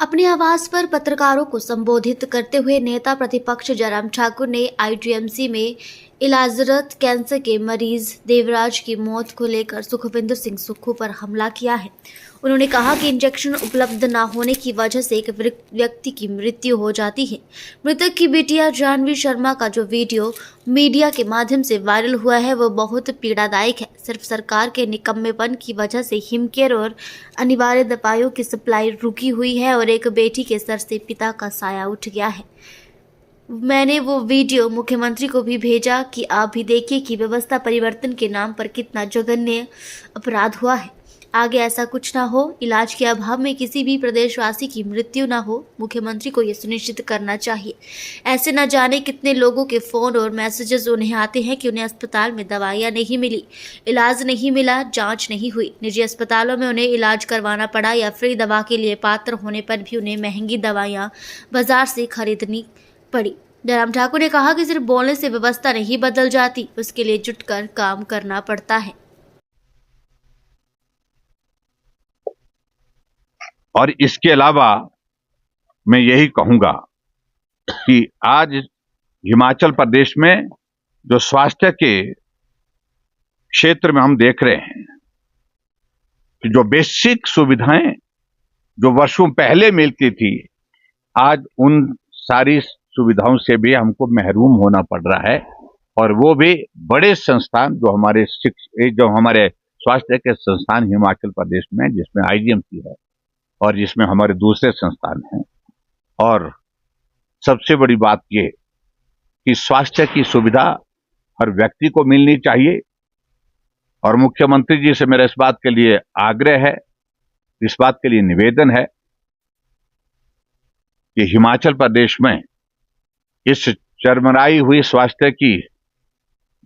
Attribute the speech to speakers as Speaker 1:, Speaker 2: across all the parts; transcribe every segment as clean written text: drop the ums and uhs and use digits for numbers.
Speaker 1: अपने आवास पर पत्रकारों को संबोधित करते हुए नेता प्रतिपक्ष जयराम ठाकुर ने आईजीएमसी में इलाजरत कैंसर के मरीज देवराज की मौत को लेकर सुखविंदर सिंह सुक्खू पर हमला किया है। उन्होंने कहा कि इंजेक्शन उपलब्ध न होने की वजह से एक व्यक्ति की मृत्यु हो जाती है। मृतक की बेटिया जानवी शर्मा का जो वीडियो मीडिया के माध्यम से वायरल हुआ है वो बहुत पीड़ादायक है। सिर्फ सरकार के निकम्मेपन की वजह से हिमकेयर और अनिवार्य दवाइयों की सप्लाई रुकी हुई है और एक बेटी के सर से पिता का साया उठ गया है। मैंने वो वीडियो मुख्यमंत्री को भी भेजा कि आप भी देखिए कि व्यवस्था परिवर्तन के नाम पर कितना जघन्य अपराध हुआ है। आगे ऐसा कुछ ना हो, इलाज के अभाव में किसी भी प्रदेशवासी की मृत्यु ना हो। मुख्यमंत्री को ये सुनिश्चित करना चाहिए। ऐसे न जाने कितने लोगों के फ़ोन और मैसेजेस उन्हें आते हैं कि उन्हें अस्पताल में दवाइयाँ नहीं मिली, इलाज नहीं मिला, जांच नहीं हुई। निजी अस्पतालों में उन्हें इलाज करवाना पड़ा या फ्री दवा के लिए पात्र होने पर भी उन्हें महंगी दवाइयाँ बाजार से खरीदनी पड़ी। जयराम ठाकुर ने कहा कि सिर्फ बोलने से व्यवस्था नहीं बदल जाती, उसके लिए जुटकर काम करना पड़ता है।
Speaker 2: और इसके अलावा मैं यही कहूंगा कि आज हिमाचल प्रदेश में जो स्वास्थ्य के क्षेत्र में हम देख रहे हैं कि जो बेसिक सुविधाएं जो वर्षों पहले मिलती थी, आज उन सारी सुविधाओं से भी हमको महरूम होना पड़ रहा है। और वो भी बड़े संस्थान जो हमारे स्वास्थ्य के संस्थान हिमाचल प्रदेश में, जिसमें आईजीएमसी है और जिसमें हमारे दूसरे संस्थान हैं। और सबसे बड़ी बात ये कि स्वास्थ्य की सुविधा हर व्यक्ति को मिलनी चाहिए। और मुख्यमंत्री जी से मेरा इस बात के लिए आग्रह है, इस बात के लिए निवेदन है कि हिमाचल प्रदेश में इस चरमराई हुई स्वास्थ्य की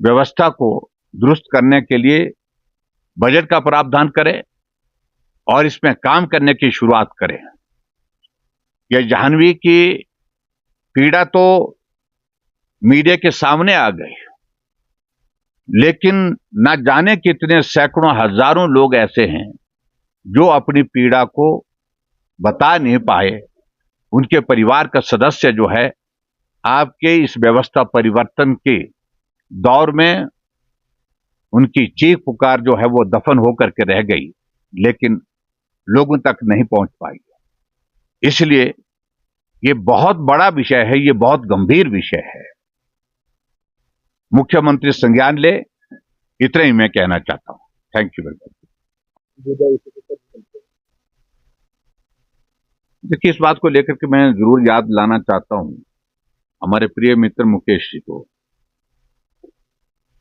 Speaker 2: व्यवस्था को दुरुस्त करने के लिए बजट का प्रावधान करें और इसमें काम करने की शुरुआत करें। यह जाह्नवी की पीड़ा तो मीडिया के सामने आ गई, लेकिन न जाने कितने सैकड़ों हजारों लोग ऐसे हैं जो अपनी पीड़ा को बता नहीं पाए। उनके परिवार का सदस्य जो है, आपके इस व्यवस्था परिवर्तन के दौर में उनकी चीख पुकार जो है वो दफन होकर के रह गई, लेकिन लोगों तक नहीं पहुंच पाई। इसलिए ये बहुत बड़ा विषय है, ये बहुत गंभीर विषय है। मुख्यमंत्री संज्ञान ले, इतना ही मैं कहना चाहता हूं। Thank you very much. देखिए, इस बात को लेकर के मैं जरूर याद लाना चाहता हूं हमारे प्रिय मित्र मुकेश जी को,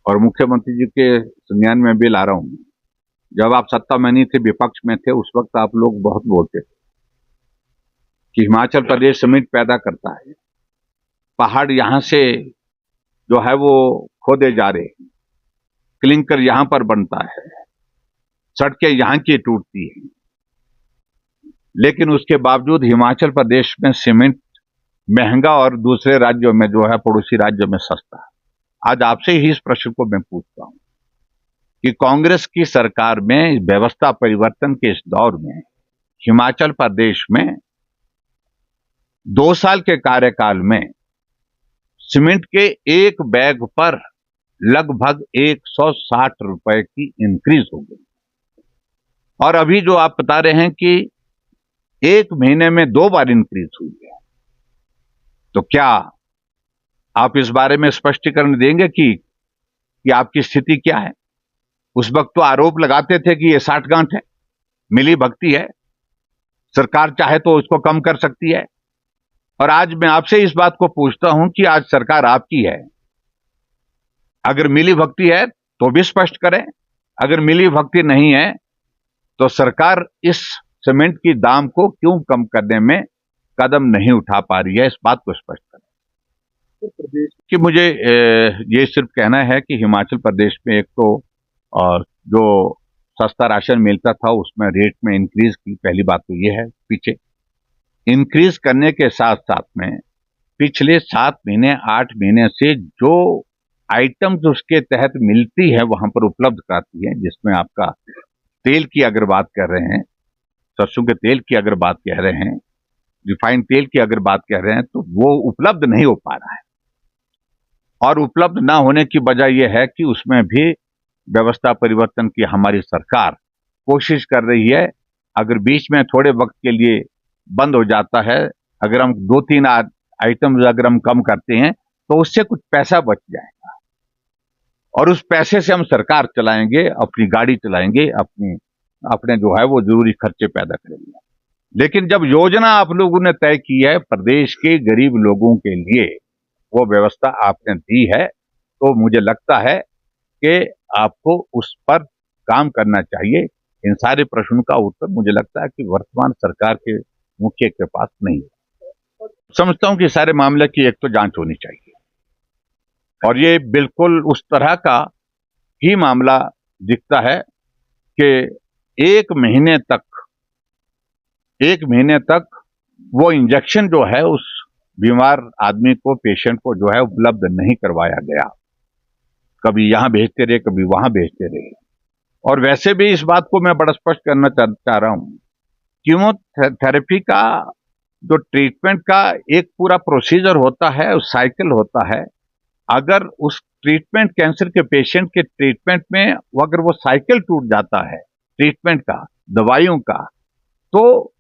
Speaker 2: और मुख्यमंत्री जी के संज्ञान में भी ला रहा हूं। जब आप सत्ता में नहीं थे, विपक्ष में थे, उस वक्त आप लोग बहुत बोलते थे कि हिमाचल प्रदेश सीमेंट पैदा करता है, पहाड़ यहां से जो है वो खोदे जा रहे हैं, क्लिंकर यहां पर बनता है, सड़कें यहां की टूटती हैं, लेकिन उसके बावजूद हिमाचल प्रदेश में सीमेंट महंगा और दूसरे राज्यों में जो है, पड़ोसी राज्यों में सस्ता है। आज आपसे ही इस प्रश्न को मैं पूछता हूं कि कांग्रेस की सरकार में व्यवस्था परिवर्तन के इस दौर में हिमाचल प्रदेश में 2 साल के कार्यकाल में सीमेंट के एक बैग पर लगभग 160 रुपए की इंक्रीज हो गई। और अभी जो आप बता रहे हैं कि 1 महीने में 2 बार इंक्रीज हुई है, तो क्या आप इस बारे में स्पष्टीकरण देंगे कि आपकी स्थिति क्या है? उस वक्त तो आरोप लगाते थे कि ये साठगांठ है, मिली भक्ति है, सरकार चाहे तो इसको कम कर सकती है। और आज मैं आपसे इस बात को पूछता हूं कि आज सरकार आपकी है, अगर मिली भक्ति है तो भी स्पष्ट करें, अगर मिली भक्ति नहीं है तो सरकार इस सीमेंट की दाम को क्यों कम करने में कदम नहीं उठा पा रही है, इस बात को स्पष्ट करें। प्रदेश कि मुझे ये सिर्फ कहना है कि हिमाचल प्रदेश में एक तो जो सस्ता राशन मिलता था उसमें रेट में इंक्रीज की, पहली बात तो ये है। पीछे इंक्रीज करने के साथ साथ में पिछले 7 महीने 8 महीने से जो आइटम जो उसके तहत मिलती है वहां पर उपलब्ध कराती है, जिसमें आपका तेल की अगर बात कर रहे हैं, सरसों के तेल की अगर बात कह रहे हैं, रिफाइंड तेल की अगर बात कर रहे हैं तो वो उपलब्ध नहीं हो पा रहा है, और उपलब्ध ना होने की वजह यह है कि उसमें भी व्यवस्था परिवर्तन की हमारी सरकार कोशिश कर रही है। अगर बीच में थोड़े वक्त के लिए बंद हो जाता है, अगर हम 2-3 आइटम अगर हम कम करते हैं तो उससे कुछ पैसा बच जाएगा, और उस पैसे से हम सरकार चलाएंगे, अपनी गाड़ी चलाएंगे, अपने जो है वो जरूरी खर्चे पैदा करेंगे। लेकिन जब योजना आप लोगों ने तय की है प्रदेश के गरीब लोगों के लिए, वो व्यवस्था आपने दी है, तो मुझे लगता है कि आपको उस पर काम करना चाहिए। इन सारे प्रश्नों का उत्तर मुझे लगता है कि वर्तमान सरकार के मुखिया के पास नहीं है। समझता हूं कि सारे मामले की एक तो जांच होनी चाहिए, और ये बिल्कुल उस तरह का ही मामला दिखता है कि एक महीने तक वो इंजेक्शन जो है उस बीमार आदमी को, पेशेंट को जो है उपलब्ध नहीं करवाया गया। कभी यहां भेजते रहे, कभी वहां भेजते रहे। और वैसे भी इस बात को मैं बड़ा स्पष्ट करना चाह रहा हूं, कीमोथेरेपी का जो ट्रीटमेंट का एक पूरा प्रोसीजर होता है, उस साइकिल होता है। अगर उस ट्रीटमेंट, कैंसर के पेशेंट के ट्रीटमेंट में अगर वो साइकिल टूट जाता है ट्रीटमेंट का, दवाइयों का, तो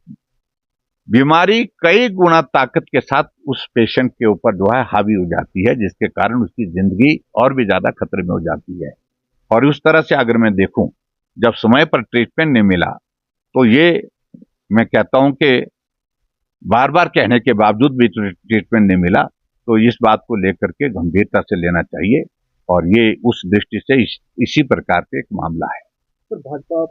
Speaker 2: बीमारी कई गुना ताकत के साथ उस पेशेंट के ऊपर जो है हावी हो जाती है, जिसके कारण उसकी जिंदगी और भी ज्यादा खतरे में हो जाती है। और उस तरह से अगर मैं देखूं, जब समय पर ट्रीटमेंट नहीं मिला, तो ये मैं कहता हूं कि बार बार कहने के बावजूद भी ट्रीटमेंट नहीं मिला, तो इस बात को लेकर के गंभीरता से लेना चाहिए, और ये उस दृष्टि से इसी प्रकार से एक मामला है।
Speaker 3: भाजपा